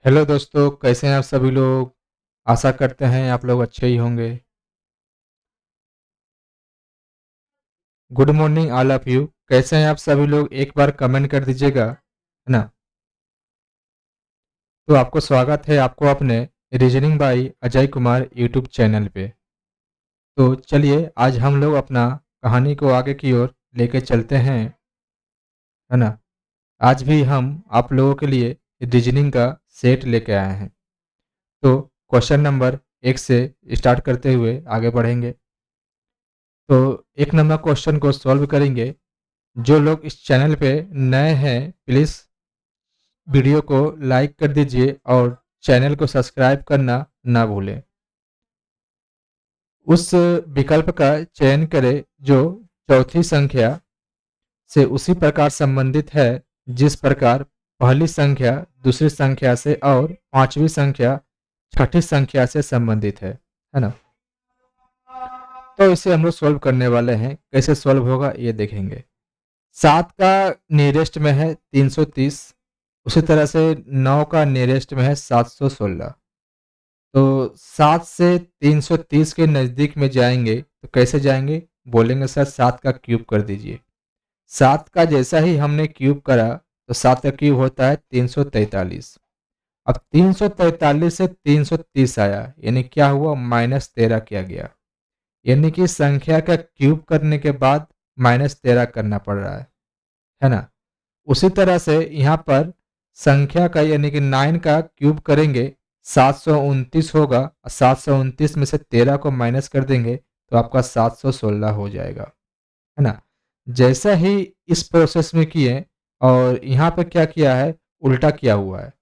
Hello दोस्तों, कैसे हैं आप सभी लोग। आशा करते हैं आप लोग अच्छे ही होंगे। Good morning all of you. कैसे हैं आप सभी लोग, एक बार कमेंट कर दीजिएगा, है ना। तो आपको स्वागत है आपको अपने reasoning by Ajay Kumar YouTube channel पे। तो चलिए आज हम लोग अपना कहानी को आगे की ओर लेके चलते हैं, है ना। आज भी हम आप लोगों के लिए रीजनिंग का सेट लेके आए हैं। तो क्वेश्चन नंबर 1 से स्टार्ट करते हुए आगे बढ़ेंगे। तो 1 नंबर क्वेश्चन को सॉल्व करेंगे। जो लोग इस चैनल पे नए हैं प्लीज़ वीडियो को लाइक कर दीजिए और चैनल को सब्सक्राइब करना ना भूलें। उस विकल्प का चयन करें जो चौथी संख्या से उसी प्रकार संबंधित है जिस प्रकार पहली संख्या दूसरी संख्या से और पांचवी संख्या छठी संख्या से संबंधित है ना। तो इसे हम लोग सॉल्व करने वाले हैं। कैसे सॉल्व होगा ये देखेंगे। 7 का नियरेस्ट में है 330। उसी तरह से 9 का नियरेस्ट में है 716। तो 7 से 330 के नज़दीक में जाएंगे तो कैसे जाएंगे, बोलेंगे सर 7 का क्यूब कर दीजिए। 7 का जैसा ही हमने क्यूब करा तो 7 का क्यूब होता है 343। अब 343 से 330 आया यानी क्या हुआ, -13 किया गया। यानी कि संख्या का क्यूब करने के बाद -13 करना पड़ रहा है ना। उसी तरह से यहाँ पर संख्या का यानी कि 9 का क्यूब करेंगे 729 होगा और 729 में से 13 को माइनस कर देंगे तो आपका 716 हो जाएगा, है ना। जैसा ही इस प्रोसेस में किए और यहाँ पे क्या किया है, उल्टा किया हुआ है।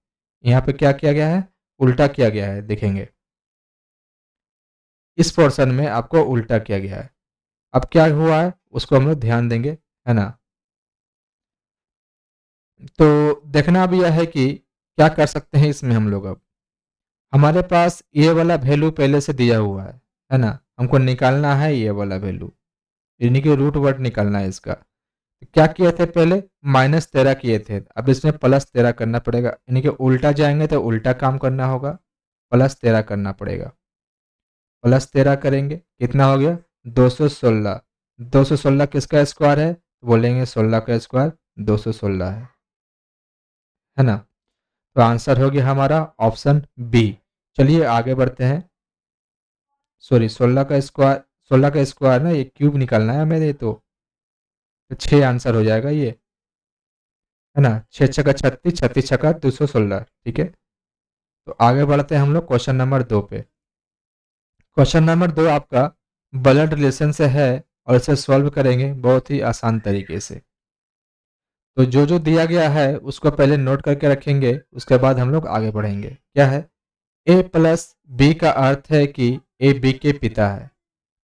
यहाँ पे क्या किया गया है, उल्टा किया गया है, देखेंगे इस पोर्शन में आपको उल्टा किया गया है। अब क्या हुआ है उसको हम लोग ध्यान देंगे, है ना। तो देखना अब यह है कि क्या कर सकते हैं इसमें हम लोग। अब हमारे पास ये वाला वैल्यू पहले से दिया हुआ है ना। हमको निकालना है ये वाला वैल्यू, यानी कि रूट वर्ड निकालना है इसका। तो क्या किए थे पहले, -13 किए थे, अब इसमें +13 करना पड़ेगा, यानी कि उल्टा जाएंगे तो उल्टा काम करना होगा, +13 करना पड़ेगा। +13 करेंगे कितना हो गया, 216। 216 किसका स्क्वायर है, तो बोलेंगे 16 का स्क्वायर 216 है ना। तो आंसर हो गया हमारा ऑप्शन बी। चलिए आगे बढ़ते हैं। सॉरी 16 का स्क्वायर ना, ये क्यूब निकालना है हमें, ये तो 6 आंसर हो जाएगा ये, है ना। 6 छक्का 36, 36 छक्का 216, ठीक है। तो आगे बढ़ते हैं हम लोग क्वेश्चन नंबर 2 पे। क्वेश्चन नंबर 2 आपका ब्लड रिलेशन से है और इसे सॉल्व करेंगे बहुत ही आसान तरीके से। तो जो जो दिया गया है उसको पहले नोट करके रखेंगे, उसके बाद हम लोग आगे बढ़ेंगे। क्या है, ए प्लस बी का अर्थ है कि ए बी के पिता है।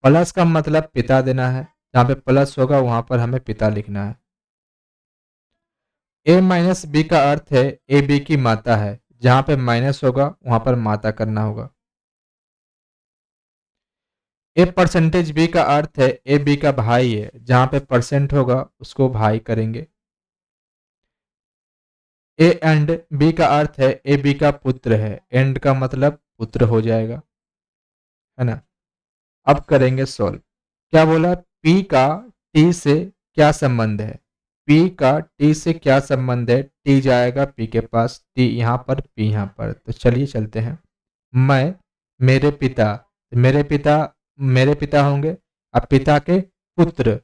प्लस का मतलब पिता देना है, जहाँ पे प्लस होगा वहां पर हमें पिता लिखना है। ए माइनस बी का अर्थ है ए बी की माता है, जहाँ पे माइनस होगा वहां पर माता करना होगा। ए परसेंटेज बी का अर्थ है ए बी का भाई है, जहाँ पे परसेंट होगा उसको भाई करेंगे। ए एंड बी का अर्थ है ए बी का पुत्र है, एंड का मतलब पुत्र हो जाएगा, है ना। अब करेंगे सॉल्व। क्या बोला, पी का टी से क्या संबंध है। पी का टी से क्या संबंध है, टी जाएगा पी के पास, टी यहाँ पर पी यहाँ पर, तो चलिए चलते हैं। मैं, मेरे पिता, मेरे पिता होंगे। अब पिता के पुत्र,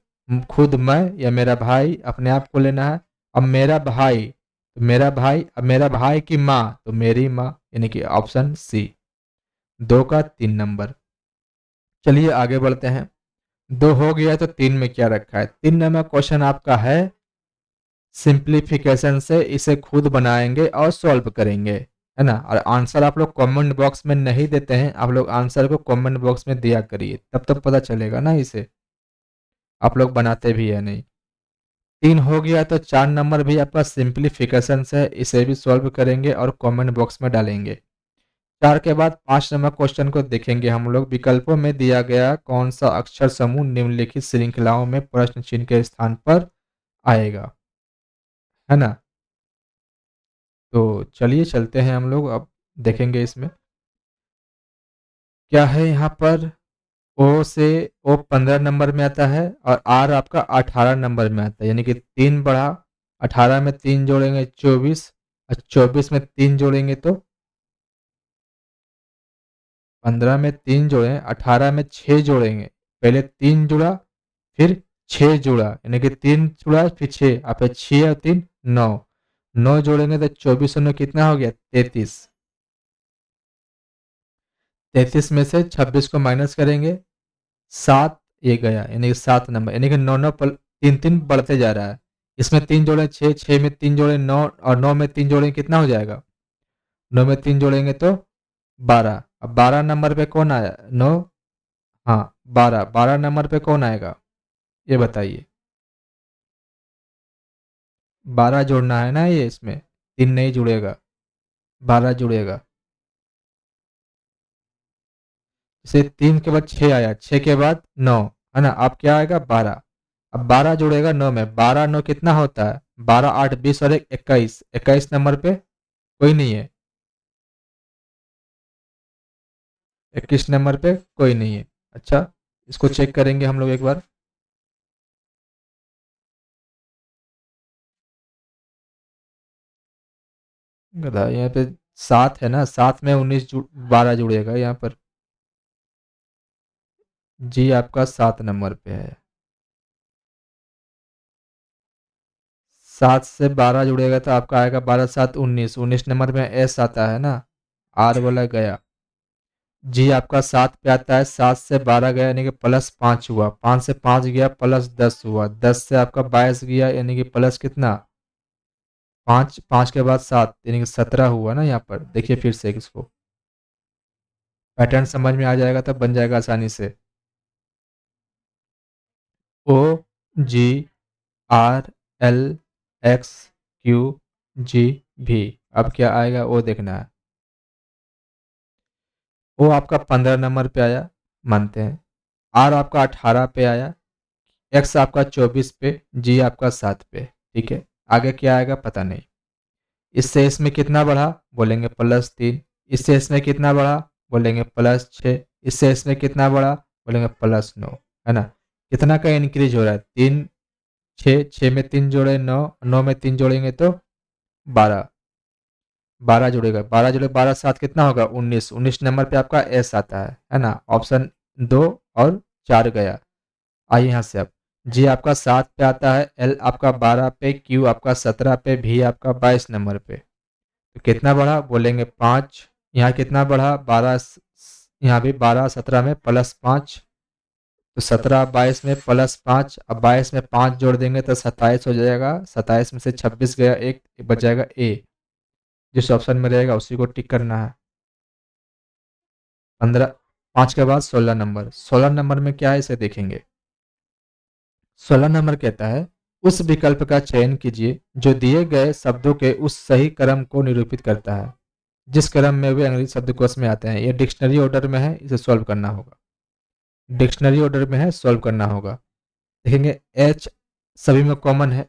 खुद मैं या मेरा भाई अपने आप को लेना है। अब मेरा भाई, तो मेरा भाई, अब मेरा भाई की माँ तो मेरी माँ, यानी कि ऑप्शन सी। 2 का 3 नंबर। चलिए आगे बढ़ते हैं। 2 हो गया तो 3 में क्या रखा है। 3 नंबर क्वेश्चन आपका है सिंप्लीफिकेशन से, इसे खुद बनाएंगे और सॉल्व करेंगे, है ना। और आंसर आप लोग कमेंट बॉक्स में नहीं देते हैं, आप लोग आंसर को कमेंट बॉक्स में दिया करिए, तब तक पता चलेगा ना इसे आप लोग बनाते भी है नहीं। 3 हो गया तो 4 नंबर भी आपका सिंप्लीफिकेशन से, इसे भी सॉल्व करेंगे और कमेंट बॉक्स में डालेंगे। 4 के बाद 5 नंबर क्वेश्चन को देखेंगे हम लोग। विकल्पों में दिया गया कौन सा अक्षर समूह निम्नलिखित श्रृंखलाओं में प्रश्न चिन्ह के स्थान पर आएगा, है ना। तो चलिए चलते हैं हम लोग, अब देखेंगे इसमें क्या है। यहाँ पर ओ से ओ 15 नंबर में आता है और आर आपका 18 नंबर में आता है, यानी कि 3 बढ़ा, 18 में 3 जोड़ेंगे 24, और 24 में 3 जोड़ेंगे तो 15 में 3 जोड़े, 18 में 6 जोड़ेंगे। पहले 3 जुड़ा, फिर 6 जुड़ा, यानी कि 3 जुड़ा फिर 6, आप 6 और 3 9, 9 जोड़ेंगे तो 24 और 9 कितना हो गया 33। 33 में से 26 को माइनस करेंगे, 7 ये गया, यानी कि 7 नंबर, यानी कि 9 9 तीन तीन बढ़ते जा रहा है। इसमें 3 जोड़े 6, 6 में 3 जोड़े 9, और 9 में 3 जोड़े कितना हो जाएगा, 9 में 3 जोड़ेंगे तो 12। अब 12 नंबर पे कौन आया, 9, हाँ 12, 12 नंबर पे कौन आएगा ये बताइए। 12 जोड़ना है ना, ये इसमें 3 नहीं जुड़ेगा, 12 जुड़ेगा। जैसे 3 के बाद 6 आया, 6 के बाद 9, है ना, अब क्या आएगा 12। अब 12 जुड़ेगा 9 में, 12 9 कितना होता है, 12 8 20 और 1 21, 21 नंबर पे कोई नहीं है, 21 नंबर पे कोई नहीं है। अच्छा, इसको चेक करेंगे हम लोग एक बार। गधा, यहाँ पे 7 है ना, 7 में 19 12 जुड़ेगा यहाँ पर। जी आपका 7 नंबर पे है, 7 से 12 जुड़ेगा तो आपका आएगा 12 7 19, 19 नंबर में एस आता है ना, आर वाला गया। जी आपका 7 पे आता है, 7 से 12 गया यानी कि प्लस 5 हुआ, 5 से 5 गया प्लस 10 हुआ, 10 से आपका 22 गया यानी कि प्लस कितना, 5, 5 के बाद 7 यानी कि 17 हुआ ना। यहाँ पर देखिए फिर से इसको, पैटर्न समझ में आ जाएगा तब बन जाएगा आसानी से। ओ जी आर एल एक्स क्यू जी भी, अब क्या आएगा वो देखना है। ओ आपका 15 नंबर पे आया, मानते हैं। आर आपका 18 पे आया, एक्स आपका 24 पे, जी आपका 7 पे। ठीक है, आगे क्या आएगा पता नहीं। इससे इसमें कितना बढ़ा, बोलेंगे +3। इससे इसमें कितना बढ़ा, बोलेंगे +6। इससे इसमें कितना बढ़ा, बोलेंगे +9, है ना। कितना का इंक्रीज हो रहा है, 3 6, 6 में 3 जोड़े 9, 9 में 3 जोड़ेंगे तो 12, 12 जुड़ेगा, 12 जुड़े 12 7 कितना होगा 19, 19 नंबर पे आपका एस आता है ना। ऑप्शन 2 और 4 गया। आइए यहाँ से अब, जी आपका 7 पे आता है, एल आपका 12 पे, क्यू आपका 17 पे, भी आपका 22 नंबर पे। तो कितना बढ़ा, बोलेंगे 5। यहाँ कितना बढ़ा 12, यहाँ भी 12 17 में +5, तो 17 22 में +5, अब 22 में 5 जोड़ देंगे तो 27 हो जाएगा। 27 में से 26 गया, एक बच जाएगा ए, जिस ऑप्शन में रहेगा उसी को टिक करना है। 15, 5 के बाद 16 नंबर, 16 नंबर में क्या है इसे देखेंगे। 16 नंबर कहता है, उस विकल्प का चयन कीजिए जो दिए गए शब्दों के उस सही क्रम को निरूपित करता है जिस क्रम में वे अंग्रेजी शब्दकोश में आते हैं। ये डिक्शनरी ऑर्डर में है, इसे सॉल्व करना होगा। डिक्शनरी ऑर्डर में है, सॉल्व करना होगा। देखेंगे एच सभी में कॉमन है,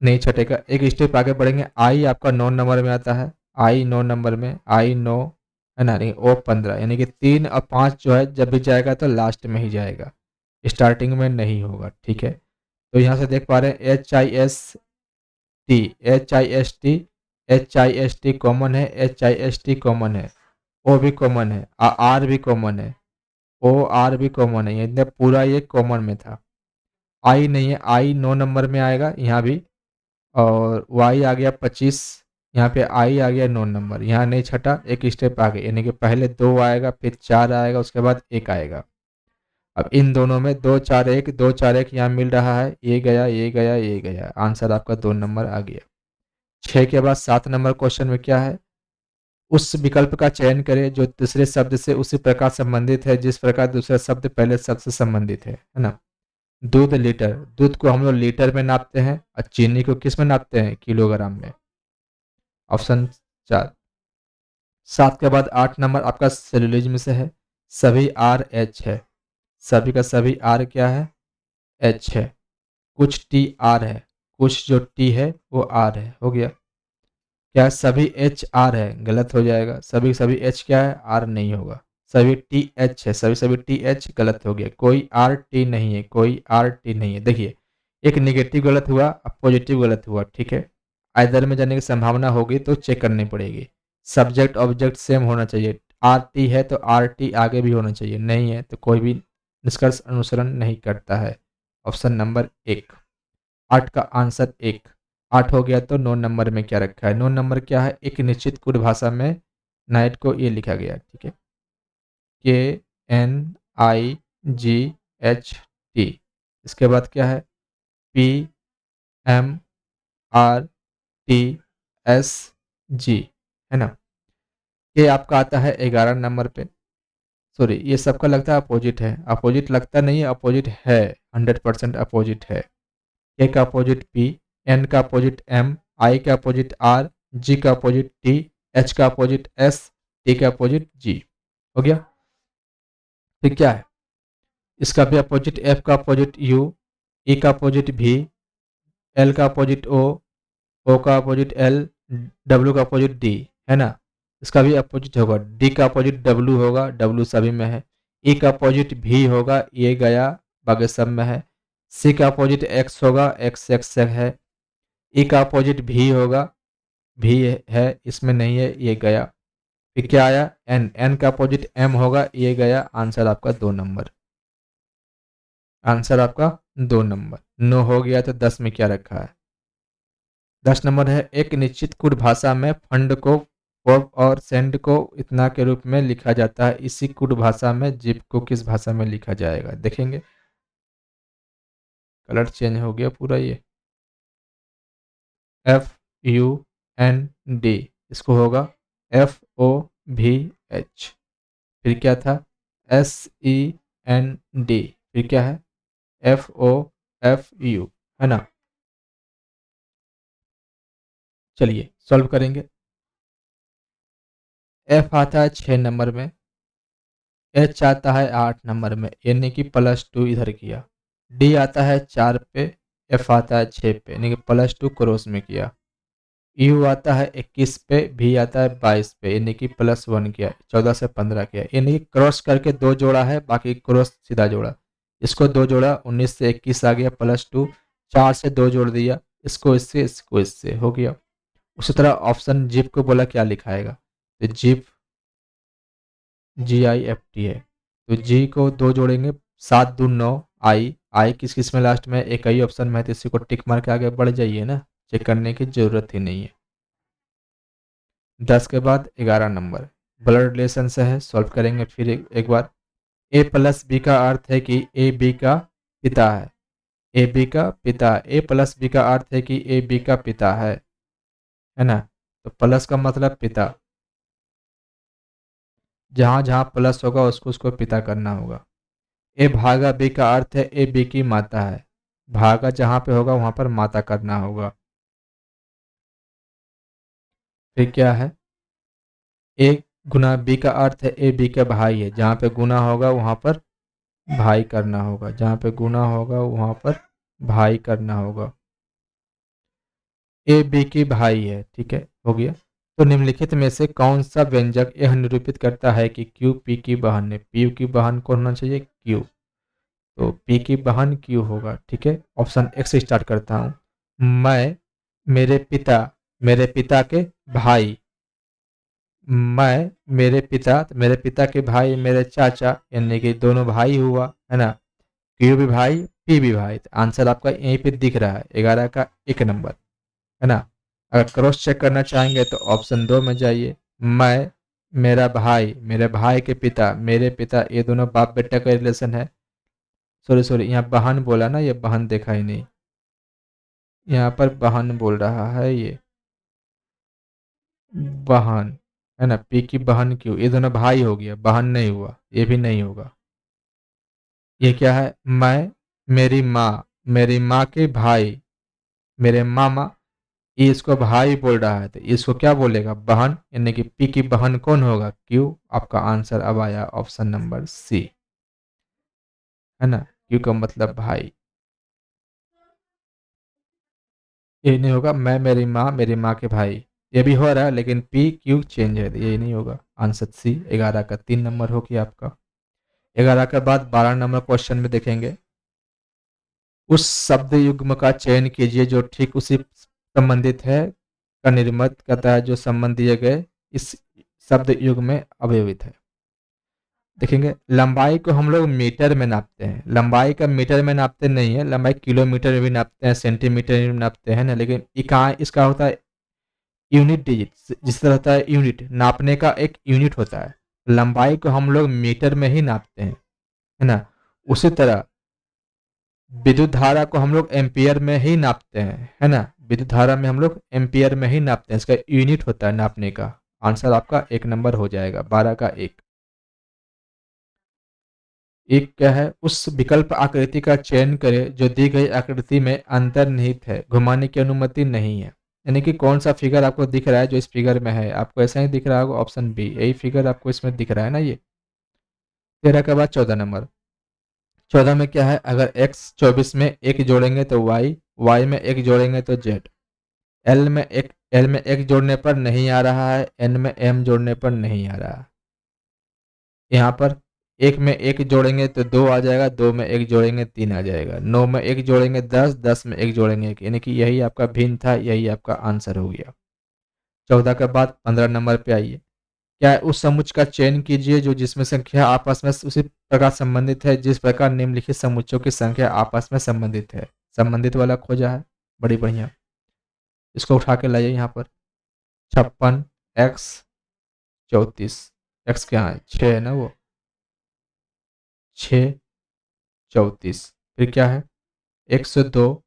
नहीं छटेगा। एक स्टेप आगे बढ़ेंगे, आई आपका 9 नंबर में आता है, आई 9 नंबर में, आई 9, है ना, नहीं ओ 15, यानी कि 3 और 5 जो है जब भी जाएगा तो लास्ट में ही जाएगा, स्टार्टिंग में नहीं होगा। ठीक है, तो यहाँ से देख पा रहे हैं H I S T, H I S T, H I S T common है, H I S T common है, ओ भी कॉमन है, आर भी कॉमन है, ओ आर भी कॉमन है, ये पूरा ये कॉमन में था। आई नहीं है, आई 9 नंबर में आएगा यहाँ भी, और वाई आ गया 25, यहाँ पे आई आ गया 9 नंबर, यहाँ नहीं छटा, एक स्टेप आगे, यानी कि पहले 2 आएगा फिर 4 आएगा उसके बाद 1 आएगा। अब इन दोनों में 2 4 1, 2 4 1 यहाँ मिल रहा है, ये गया ये गया ये गया, आंसर आपका 2 नंबर आ गया। 6 के बाद 7 नंबर क्वेश्चन में क्या है, उस विकल्प का चयन करें जो दूसरे शब्द से उसी प्रकार संबंधित है जिस प्रकार दूसरा शब्द पहले शब्द से संबंधित है ना। दूध लीटर, दूध को हम लोग लीटर में नापते हैं और चीनी को किस में नापते हैं, किलोग्राम में। ऑप्शन 4। 7 के बाद 8 नंबर आपका सेलुलोज में से है, सभी आर एच है, सभी का सभी आर क्या है, एच है। कुछ टी आर है, कुछ जो टी है वो आर है, हो गया। क्या सभी एच आर है? गलत हो जाएगा। सभी सभी एच क्या है? आर नहीं होगा। सभी टी एच है, सभी सभी टी एच गलत हो गया। कोई आर टी नहीं है, कोई आर टी नहीं है। देखिए, एक निगेटिव गलत हुआ, अब पॉजिटिव गलत हुआ, ठीक है। आइदर में जाने की संभावना होगी तो चेक करनी पड़ेगी। सब्जेक्ट ऑब्जेक्ट सेम होना चाहिए। आर टी है तो आर टी आगे भी होना चाहिए, नहीं है तो कोई भी निष्कर्ष अनुसरण नहीं करता है। ऑप्शन नंबर एक, 8 का आंसर एक। 8 हो गया तो 9 नंबर में क्या रखा है? 9 नंबर क्या है? एक निश्चित कुट भाषा में नाइट को ये लिखा गया, ठीक है। K N I G H T. इसके बाद क्या है? P M R T S G, है ना। ये आपका आता है 11 नंबर पे। सॉरी, ये सबका लगता है अपोजिट है। अपोजिट लगता नहीं है, अपोजिट है, 100% अपोजिट है। ए का अपोजिट पी, एन का अपोजिट एम, आई का अपोजिट आर, जी का अपोजिट टी, एच का अपोजिट एस, टी का अपोजिट जी। हो गया। फिर क्या है? इसका भी अपोजिट, एफ का अपोजिट यू, ई का अपोजिट भी, एल का अपोजिट ओ का अपोजिट एल, डब्ल्यू का अपोजिट डी, है ना। इसका भी अपोजिट होगा। डी का अपोजिट डब्ल्यू होगा, डब्ल्यू सभी में है। ई का अपोजिट भी होगा, ये गया, बाकी सब में है। सी का अपोजिट एक्स होगा, एक्स एक्स से है। ई का अपोजिट भी होगा, भी है, इसमें नहीं है, ये गया। फिर क्या आया? एन, एन का अपोजिट एम होगा, ये गया। आंसर आपका 2 नंबर। आंसर आपका 2 नंबर। 9 हो गया तो 10 में क्या रखा है? 10 नंबर है, एक निश्चित कुट भाषा में फंड को वर्ब और सेंड को इतना के रूप में लिखा जाता है। इसी कुट भाषा में जिप को किस भाषा में लिखा जाएगा? देखेंगे। कलर चेंज हो गया पूरा ये। एफ यू एन डी, इसको होगा एफ ओ भी एच। फिर क्या था? S E N D. फिर क्या है? एफ ओ एफ यू, है ना। चलिए सॉल्व करेंगे। एफ आता है 6 नंबर में, एच आता है 8 नंबर में, यानी कि +2 इधर किया। डी आता है 4 पे, एफ आता है 6 पे, यानी कि +2 क्रॉस में किया। यू आता है 21 पे, भी आता है 22 पे, यानी कि +1 किया। 14 से 15 किया, यानी कि क्रॉस करके 2 जोड़ा है, बाकी क्रॉस सीधा जोड़ा। इसको 2 जोड़ा, 19 से 21 आ गया, +2। 4 से 2 जोड़ दिया, इसको इससे हो गया। उसी तरह ऑप्शन जिप को बोला क्या लिखाएगा, तो जिप GIFT है, तो जी को 2 जोड़ेंगे, 7 दूनी 9, आई, आई किस किस में लास्ट में? एक ही ऑप्शन में है, तो इसी को टिक मार के आगे बढ़ जाइए ना, चेक करने की जरूरत ही नहीं है। 10 के बाद 11 नंबर ब्लड रिलेशन से है, सॉल्व करेंगे फिर एक बार। ए प्लस बी का अर्थ है कि ए बी का पिता है। ए बी का पिता, ए प्लस बी का अर्थ है कि ए बी का पिता है ना। तो प्लस का मतलब पिता, जहाँ जहाँ प्लस होगा उसको उसको पिता करना होगा। ए भागा बी का अर्थ है ए बी की माता है। भागा जहाँ पे होगा वहाँ पर माता करना होगा। फिर क्या है? ए गुना बी का अर्थ है ए बी का भाई है। जहाँ पे गुना होगा वहाँ पर भाई करना होगा, जहाँ पे गुना होगा वहाँ पर भाई करना होगा। ए बी की भाई है, ठीक है, हो गया। तो निम्नलिखित में से कौन सा व्यंजक यह निरूपित करता है कि क्यू पी की बहन है? पी की बहन कौन होना चाहिए? क्यू। तो पी की बहन क्यू होगा, ठीक है। ऑप्शन एक से स्टार्ट करता हूँ। मैं, मेरे पिता, मेरे पिता के भाई, मैं, मेरे पिता के भाई, मेरे चाचा, यानी कि दोनों भाई हुआ, है ना। क्यू भी भाई, पी भी भाई, तो आंसर आपका यहीं पे दिख रहा है, 11 का 1 नंबर, है ना। अगर क्रॉस चेक करना चाहेंगे तो ऑप्शन 2 में जाइए। मैं, मेरा भाई, मेरे भाई के पिता, मेरे पिता, ये दोनों बाप बेटा का रिलेशन है। सॉरी सॉरी, यहाँ बहन बोला ना, ये बहन देखा ही नहीं, यहाँ पर बहन बोल रहा है ये, बहन, है ना। पी की बहन क्यों? ये दोनों भाई हो गया, बहन नहीं हुआ, ये भी नहीं होगा। ये क्या है? मैं, मेरी माँ के भाई, मेरे मामा, ये इसको भाई बोल रहा है, तो इसको क्या बोलेगा? बहन, यानी कि पी की बहन कौन होगा? क्यू। आपका आंसर अब आया ऑप्शन नंबर सी, है ना। क्यू का मतलब भाई। ये नहीं होगा मैं, मेरी माँ के भाई, ये भी हो रहा है लेकिन पी क्यू चेंज है, ये नहीं होगा। आंसर सी 11 का 3 नंबर हो गया आपका। 11 के बाद 12 नंबर क्वेश्चन में देखेंगे, उस शब्द युग्म का चयन कीजिए जो ठीक उसी संबंधित है का निर्मित करता है जो संबंध दिए गए इस शब्द युग्म में अव्यवहित है। देखेंगे लंबाई को हम लोग मीटर में नापते हैं, लंबाई का मीटर में नापते नहीं है, लंबाई किलोमीटर में भी नापते हैं, सेंटीमीटर में भी नापते हैं ना, लेकिन इकाई इसका होता है यूनिट डिजिट। जिस तरह होता है यूनिट, नापने का एक यूनिट होता है, लंबाई को हम लोग मीटर में ही नापते हैं, है ना। उसी तरह विद्युत धारा को हम लोग एम्पियर में ही नापते हैं, है ना। विद्युत धारा में हम लोग एम्पियर में ही नापते हैं, इसका यूनिट होता है नापने का। आंसर आपका 1 नंबर हो जाएगा, 12 का 1। एक क्या है, उस विकल्प आकृति का चयन करें जो दी गई आकृति में अंतर्निहित है, घुमाने की अनुमति नहीं है। यानी कि कौन सा फिगर आपको दिख रहा है जो इस फिगर में है, आपको ऐसा ही दिख रहा होगा, ऑप्शन बी, यही फिगर आपको इसमें दिख रहा है ना ये। 13 के बाद 14 नंबर। 14 में क्या है, अगर x 24 में एक जोड़ेंगे तो y में एक जोड़ेंगे तो z, एल में एक जोड़ने पर नहीं आ रहा है, n में m जोड़ने पर नहीं आ रहा है। यहाँ पर एक में एक जोड़ेंगे तो 2 आ जाएगा, 2 में एक जोड़ेंगे 3 आ जाएगा, 9 में एक जोड़ेंगे 10, 10 में एक जोड़ेंगे 1, यानी कि यही आपका भिन्न था, यही आपका आंसर हो गया। 14 के बाद 15 नंबर पे आइए, क्या है, उस समुच्चय का चयन कीजिए जो जिसमें संख्या आपस में उसी प्रकार संबंधित है जिस प्रकार निम्नलिखित समुच्चयों की संख्या आपस में संबंधित है। संबंधित वाला खोजा है, बड़ी बढ़िया। इसको उठा के लाइए यहाँ पर, 56 x 34, x क्या है 6 है ना, वो 6 34, फिर क्या है 102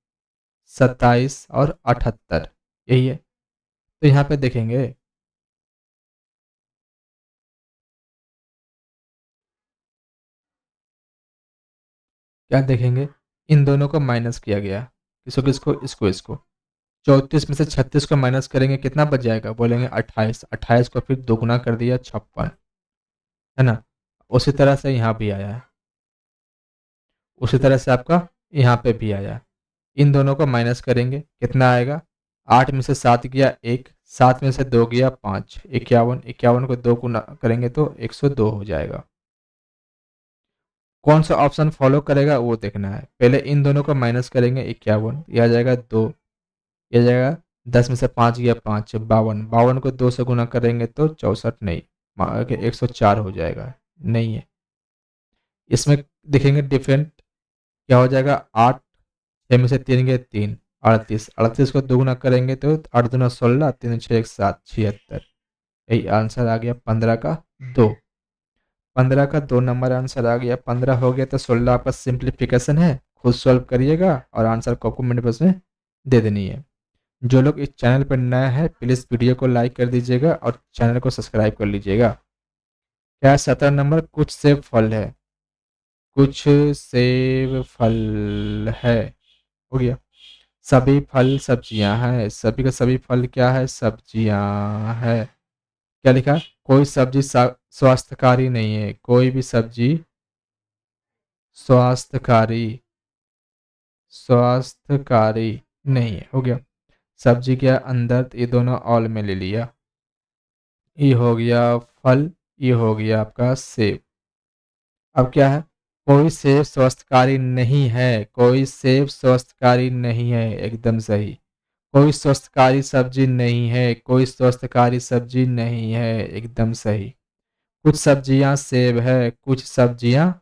27 और 78, यही है। तो यहाँ पे देखेंगे क्या देखेंगे, इन दोनों को माइनस किया गया, किसको किसको, इसको इसको। 34 में से 36 को माइनस करेंगे कितना बच जाएगा, बोलेंगे 28, 28 को फिर दोगुना कर दिया 56, है ना। उसी तरह से यहाँ भी आया है, उसी तरह से आपका यहाँ पे भी आया। इन दोनों को माइनस करेंगे कितना आएगा, 8 में से 7 गया 1, 7 में से 2 गया 5, 51, 51 को 2 गुना करेंगे तो 102 हो जाएगा। कौन सा ऑप्शन फॉलो करेगा वो देखना है, पहले इन दोनों को माइनस करेंगे 51, यह आ जाएगा 2, यह आ जाएगा 10 में से 5 गया 5, 52, 52 को 2 से गुना करेंगे तो 64, नहीं 104 हो जाएगा, नहीं है। इसमें देखेंगे डिफरेंट क्या हो जाएगा, 8, 6 में से 3 गए 3, 38, 38 को दोगुना करेंगे तो 8 दूना 16, 3 6 1 7, 76, यही आंसर आ गया 15 का 2। 15 का 2 नंबर आंसर आ गया, 15 हो गया तो 16 आपका सिंप्लीफिकेशन है, खुद सॉल्व करिएगा और आंसर को आपको कमेंट बॉक्स में दे देनी है। जो लोग इस चैनल पर नया है प्लीज़ वीडियो को लाइक कर दीजिएगा और चैनल को सब्सक्राइब कर लीजिएगा। क्या 17 नंबर, कुछ सेब फल है, कुछ सेब फल है, हो गया। सभी फल सब्जियां हैं, सभी का सभी फल क्या है, सब्जियां है। क्या लिखा, कोई सब्जी स्वास्थ्यकारी नहीं है, कोई भी सब्जी स्वास्थ्यकारी स्वास्थ्यकारी नहीं है, हो गया। सब्जी के अंदर ये दोनों ऑल में ले लिया, ये हो गया फल, ये हो गया आपका सेब। अब क्या है, कोई सेब स्वस्थकारी नहीं है, कोई सेब स्वस्थकारी नहीं है, एकदम सही। कोई स्वस्थकारी सब्जी नहीं है, कोई स्वस्थकारी सब्जी नहीं है, एकदम सही। कुछ सब्जियां सेब है, कुछ सब्जियां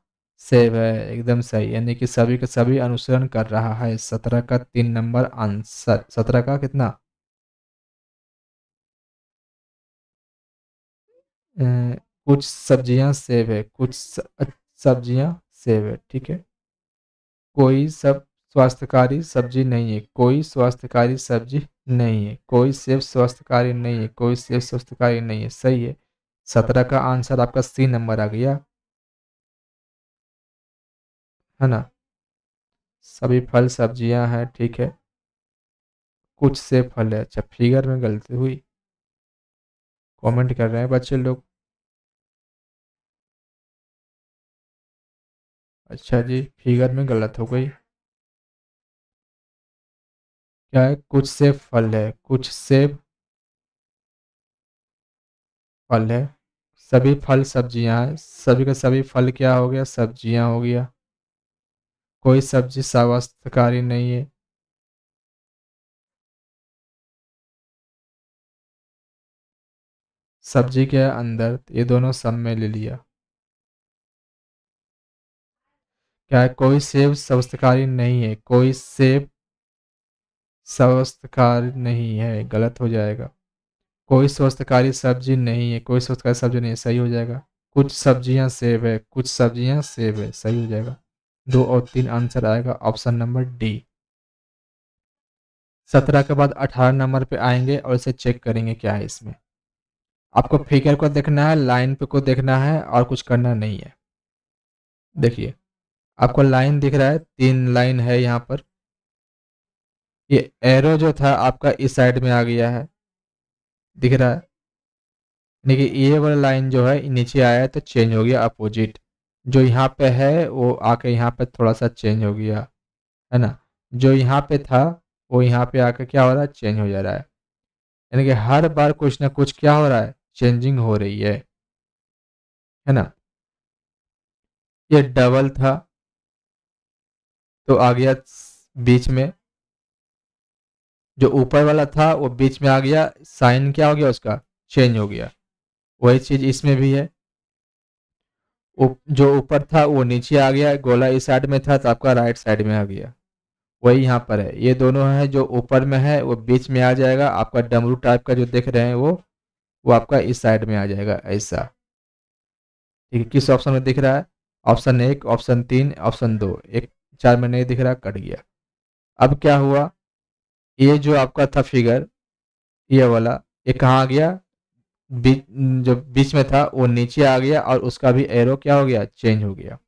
सेब है, एकदम सही, यानी कि सभी का सभी अनुसरण कर रहा है। 17 का 3 नंबर आंसर, 17 का कितना, अ, कुछ सब्जियां सेब है, कुछ सब्जियां सेब है, ठीक है। कोई सब स्वास्थ्यकारी सब्जी नहीं है, कोई स्वास्थ्यकारी सब्जी नहीं है, कोई सेब स्वास्थ्यकारी नहीं है, कोई सेब स्वास्थ्यकारी नहीं है, सही है। 17 का आंसर आपका सी नंबर आ गया, है ना। सभी फल सब्जियां हैं, ठीक है, कुछ से फल है, अच्छा फिगर में गलती हुई, कमेंट कर रहे हैं बच्चे लोग। अच्छा जी, फिगर में गलत हो गई, क्या है, कुछ सेब फल है, कुछ सेब फल है, सभी फल सब्जियां हैं, सभी का सभी फल क्या हो गया, सब्जियां हो गया, कोई सब्जी स्वास्थ्यकारी नहीं है। सब्जी के अंदर ये दोनों सब में ले लिया। क्या है, कोई सेब स्वास्थ्यकारी नहीं है, कोई सेब स्वास्थ्यकारी नहीं है, गलत हो जाएगा। कोई स्वस्थकारी सब्जी नहीं है, कोई स्वस्थकारी सब्जी नहीं है, सही हो जाएगा। कुछ सब्जियां सेब है, कुछ सब्जियां सेब है, सही हो जाएगा। 2 और 3 आंसर आएगा ऑप्शन नंबर डी। 17 के बाद 18 नंबर पे आएंगे और इसे चेक करेंगे क्या है इसमें। आपको फिगर को देखना है, लाइन पे को देखना है और कुछ करना नहीं है। देखिए, आपको लाइन दिख रहा है, 3 लाइन है यहाँ पर। ये एरो जो था आपका इस साइड में आ गया है, दिख रहा है। देखिए, ये वाला लाइन जो है नीचे आया है तो चेंज हो गया अपोजिट। जो यहाँ पे है वो आके यहाँ पे थोड़ा सा चेंज हो गया, है ना। जो यहाँ पे था वो यहाँ पे आके क्या हो रहा है, चेंज हो जा रहा है। यानी कि हर बार कुछ ना कुछ क्या हो रहा है, चेंजिंग हो रही है ना। ये डबल था तो आ गया बीच में, जो ऊपर वाला था वो बीच में आ गया, साइन क्या हो गया उसका, चेंज हो गया। वही चीज इसमें भी है, जो ऊपर था वो नीचे आ गया, गोला इस साइड में था तो आपका राइट साइड में आ गया। वही यहाँ पर है, ये दोनों है, जो ऊपर में है वो बीच में आ जाएगा, आपका डमरू टाइप का जो देख रहे हैं वो आपका इस साइड में आ जाएगा ऐसा। ठीक है, किस ऑप्शन में दिख रहा है, ऑप्शन 1, ऑप्शन 3, ऑप्शन 2। एक 4 में नहीं दिख रहा, कट गया। अब क्या हुआ, ये जो आपका था फिगर, ये वाला, ये कहाँ आ गया, बीच, जो बीच में था वो नीचे आ गया और उसका भी एरो क्या हो गया, चेंज हो गया।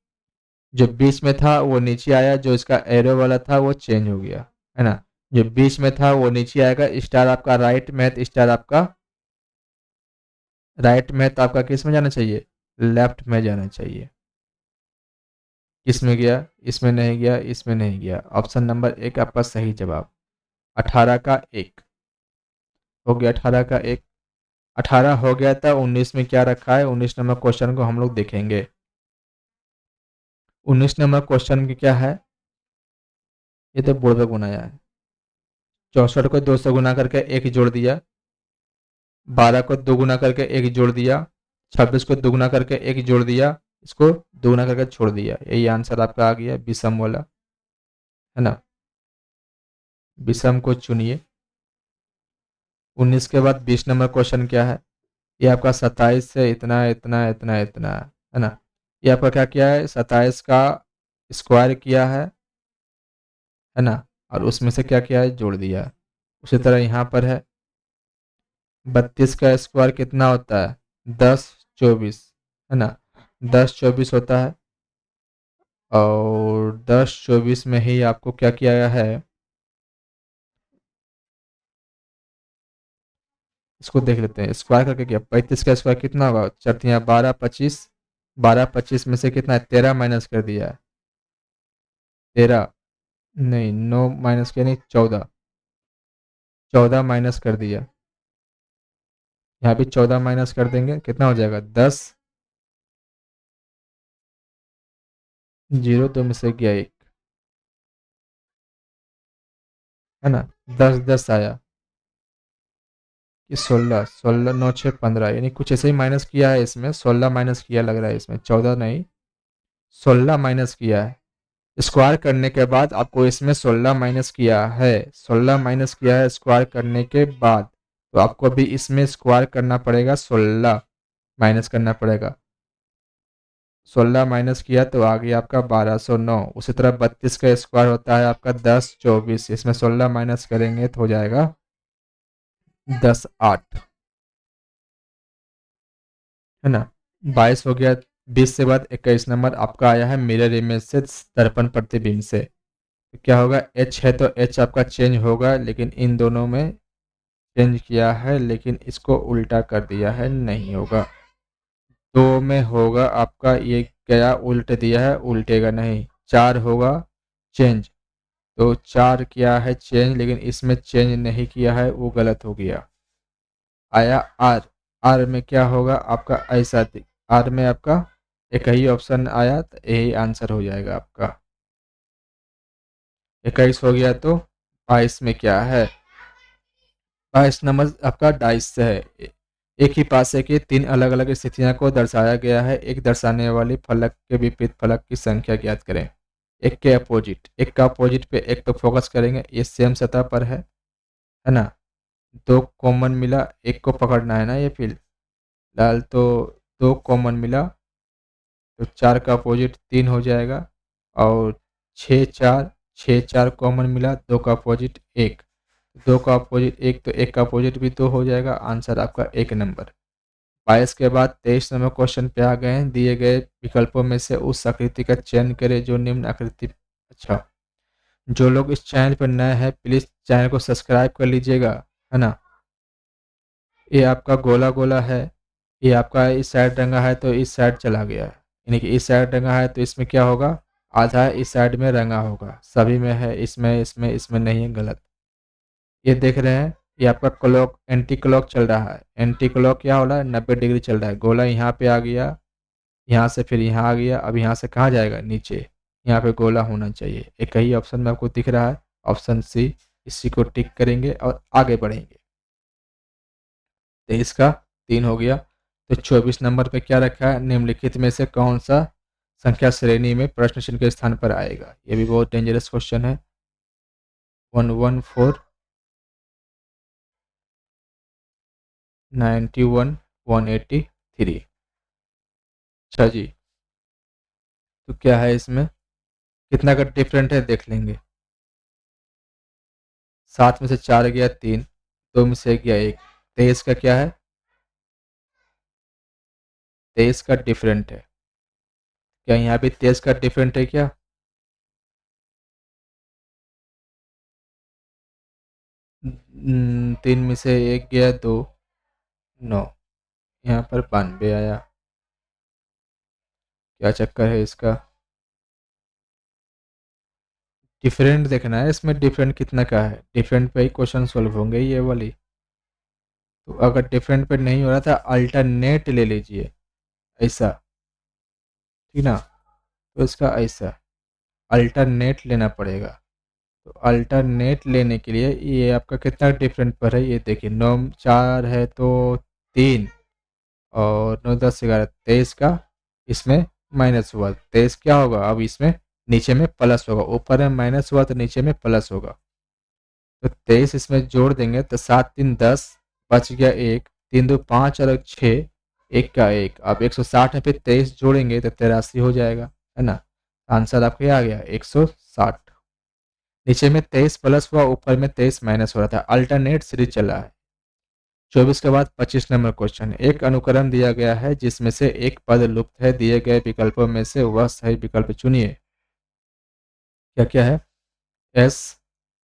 जो बीच में था वो नीचे आया, जो इसका एरो वाला था वो चेंज हो गया, है ना। जो बीच में था वो नीचे आएगा, स्टार आपका राइट में है तो स्टार आपका राइट में है, तो आपका किस में जाना चाहिए, लेफ्ट में जाना चाहिए। किस में गया, इसमें नहीं गया, इसमें नहीं गया। ऑप्शन नंबर 1 आपका सही जवाब। 18 का 1 हो गया, 18 का 1। 18 हो गया था, 19 में क्या रखा है, 19 नंबर क्वेश्चन को हम लोग देखेंगे। 19 नंबर क्वेश्चन की क्या है, ये तो बोर्ड पे बनाया है। 64 को 2 से गुना करके 1 जोड़ दिया, 12 को 2 गुना करके 1 जोड़ दिया, 26 को 2 गुना करके 1 जोड़ दिया, इसको 2 गुना करके छोड़ दिया। यही आंसर आपका आ गया विषम वाला, है ना। विषम को चुनिए। 19 के बाद 20 नंबर क्वेश्चन क्या है, ये आपका 27 से इतना इतना इतना इतना है ना। ये आपका क्या किया है, 27 का स्क्वायर किया है ना, और उसमें से क्या किया है, जोड़ दिया। उसी तरह यहाँ पर है, 32 का स्क्वायर कितना होता है, 10 24, है ना। 10 24 होता है, और 10 24 में ही आपको क्या किया गया है, इसको देख लेते हैं। स्क्वायर करके क्या, 35 का स्क्वायर कितना होगा, 4×3 = 12 25, 12 25 में से कितना है, 13 माइनस कर दिया है। 13 नहीं, 9 माइनस किया नहीं, 14, 14 माइनस कर दिया। यहाँ भी 14 माइनस कर देंगे, कितना हो जाएगा, 10। 0 2 में से गया 1, है ना। 10 10 आया कि 16, 16 9 6 15, यानी कुछ ऐसे ही माइनस किया है इसमें, 16 माइनस किया लग रहा है इसमें, 14 नहीं, 16 माइनस किया है। स्क्वायर करने के बाद आपको इसमें 16 माइनस किया है, 16 माइनस किया है स्क्वायर करने के बाद, तो आपको अभी इसमें स्क्वायर करना पड़ेगा, 16 माइनस करना पड़ेगा। 16 माइनस किया तो आ गया आपका 1209। उसी तरह 32 का स्क्वायर होता है आपका 10 24, इसमें 16 माइनस करेंगे तो हो जाएगा 10 8, है ना। 22 हो गया। 20 से बाद 21 नंबर आपका आया है मिरर इमेज से, दर्पण प्रतिबिंब से। तो क्या होगा, एच है तो एच आपका चेंज होगा, लेकिन इन दोनों में चेंज किया है, लेकिन इसको उल्टा कर दिया है, नहीं होगा। 2 में होगा आपका, ये क्या उल्ट दिया है, उल्टेगा नहीं। 4 होगा चेंज, तो 4 किया है चेंज, लेकिन इसमें चेंज नहीं किया है, वो गलत हो गया। आया आर, आर में क्या होगा आपका ऐसा, आर में आपका एक ही ऑप्शन आया तो यही आंसर हो जाएगा आपका। 21 हो गया तो 22 में क्या है, 22 नंबर आपका डाइस है। एक ही पासे की तीन अलग अलग स्थितियों को दर्शाया गया है, एक दर्शाने वाली फलक के विपरीत फलक की संख्या ज्ञात करें। एक के अपोजिट, एक का अपोजिट पे एक पे फोकस करेंगे, ये सेम सतह पर है ना। दो कॉमन मिला, एक को पकड़ना है ना, ये फिलहाल तो दो कॉमन मिला तो चार का अपोजिट 3 हो जाएगा, और छः चार कॉमन मिला, दो का अपोजिट 1, दो का अपोजिट 1 तो एक का अपोजिट भी 2 हो जाएगा, आंसर आपका 1 नंबर। 22 के बाद 23 नंबर क्वेश्चन पे आ गए हैं। दिए गए विकल्पों में से उस आकृति का चयन करें जो निम्न आकृति। अच्छा, जो लोग इस चैनल पर नए हैं प्लीज़ चैनल को सब्सक्राइब कर लीजिएगा, है ना। ये आपका गोला गोला है, ये आपका इस साइड रंगा है तो इस साइड चला गया है, यानी कि इस साइड रंगा है तो इसमें क्या होगा, आधा इस साइड में रंगा होगा, सभी में है, इसमें नहीं है, गलत। ये देख रहे हैं, ये आपका क्लॉक एंटी क्लॉक चल रहा है, एंटी क्लॉक क्या हो रहा है, 90 डिग्री चल रहा है। गोला यहाँ पे आ गया, यहाँ से फिर यहाँ आ गया, अब यहाँ से कहाँ जाएगा, नीचे। यहाँ पे गोला होना चाहिए, एक ही ऑप्शन में आपको दिख रहा है, ऑप्शन सी। इसी को टिक करेंगे और आगे बढ़ेंगे। 23 का 3 हो गया। तो 24 नंबर पे क्या रखा है, निम्नलिखित में से कौन सा संख्या श्रेणी में प्रश्न चिन्ह के स्थान पर आएगा। ये भी बहुत डेंजरस क्वेश्चन है। 114, 91, 183। अच्छा जी, तो क्या है इसमें, कितना का डिफरेंट है देख लेंगे। 7 में से 4 गया 3, 2 में से गया 1, 23 का क्या है, 23 का डिफरेंट है। क्या यहाँ भी 23 का डिफरेंट है क्या, 3 में से 1 गया 2, 9, यहाँ पर 92 आया। क्या चक्कर है इसका, डिफरेंट देखना है इसमें, डिफरेंट कितना का है, डिफरेंट पे ही क्वेश्चन सोल्व होंगे ये वाली। तो अगर डिफरेंट पे नहीं हो रहा था अल्टरनेट ले लीजिए, ऐसा, ठीक ना। तो इसका ऐसा अल्टरनेट लेना पड़ेगा। तो अल्टरनेट लेने के लिए ये आपका कितना डिफरेंट पर है, ये देखिए 9 4 है तो 3, और 9 10 11 23 का इसमें माइनस हुआ, 23 क्या होगा, अब इसमें नीचे में प्लस होगा, ऊपर में माइनस हुआ तो नीचे में प्लस होगा। तो 23 इसमें जोड़ देंगे तो 7 3 10, बच गया 1, 3 2 5 और 6, 1 का 1, अब 160 है, फिर 23 जोड़ेंगे तो 83 हो जाएगा, है ना। आंसर आपका क्या आ गया 160। नीचे में 23 प्लस हुआ, ऊपर में 23 माइनस हो रहा था, अल्टरनेट सीरीज चला है। 24 के बाद 25 नंबर क्वेश्चन, एक अनुक्रम दिया गया है जिसमें से एक पद लुप्त है, दिए गए विकल्पों में से वह सही विकल्प चुनिए। क्या क्या है, एस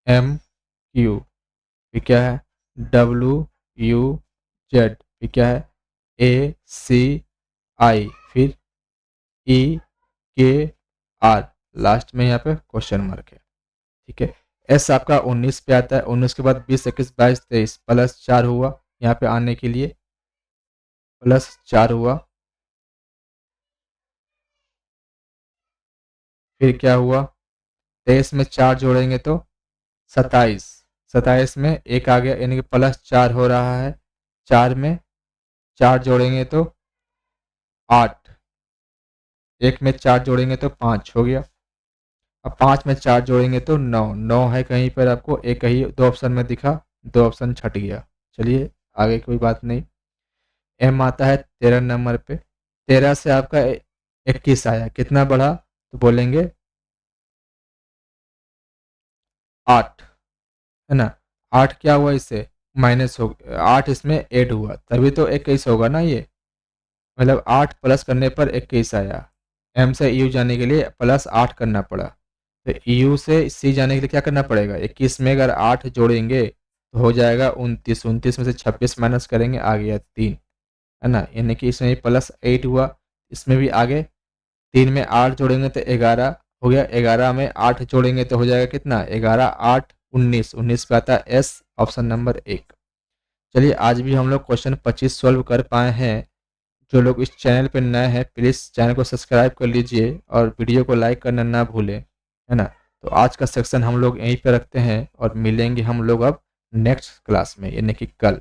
एम क्यू, फिर क्या है डब्ल्यू यू जेड, फिर क्या है ए सी आई, फिर ई के आर, लास्ट में यहाँ पे क्वेश्चन मार्क है, ठीक है। एस आपका 19 पे आता है, 19 के बाद 20 21 22 23 प्लस 4 हुआ, यहाँ पे आने के लिए प्लस 4 हुआ, फिर क्या हुआ 23 में 4 जोड़ेंगे तो 27, 27 में एक आ गया, यानी कि प्लस 4 हो रहा है, 4 में 4 जोड़ेंगे तो 8, एक में 4 जोड़ेंगे तो 5 हो गया, अब 5 में 4 जोड़ेंगे तो 9, 9 है कहीं पर आपको, एक ही दो ऑप्शन में दिखा, दो ऑप्शन छट गया, चलिए आगे कोई बात नहीं। एम आता है 13 नंबर पे, 13 से आपका 21 आया, कितना बढ़ा तो बोलेंगे 8, है ना। 8 क्या हुआ इससे माइनस हो, 8 इसमें ऐड हुआ तभी तो 21 होगा ना, ये मतलब 8 प्लस करने पर 21 आया। एम से यू जाने के लिए प्लस 8 करना पड़ा, तो यू से सी जाने के लिए क्या करना पड़ेगा, 21 में अगर 8 जोड़ेंगे तो हो जाएगा 29, 29 में से 26 माइनस करेंगे आ गया 3, है ना, यानी कि इसमें प्लस 8 हुआ, इसमें भी आगे 3 में 8 जोड़ेंगे तो 11 हो गया, 11 में 8 जोड़ेंगे तो हो जाएगा कितना 11 8 19, 19 पे आता है एस, ऑप्शन नंबर 1। चलिए आज भी हम लोग क्वेश्चन 25 सॉल्व कर पाए हैं। जो लोग इस चैनल पर नए हैं प्लीज़ चैनल को सब्सक्राइब कर लीजिए और वीडियो को लाइक करना ना भूलें, है ना। तो आज का सेक्शन हम लोग यहीं पे रखते हैं और मिलेंगे हम लोग अब नेक्स्ट क्लास में, यानी कि कल।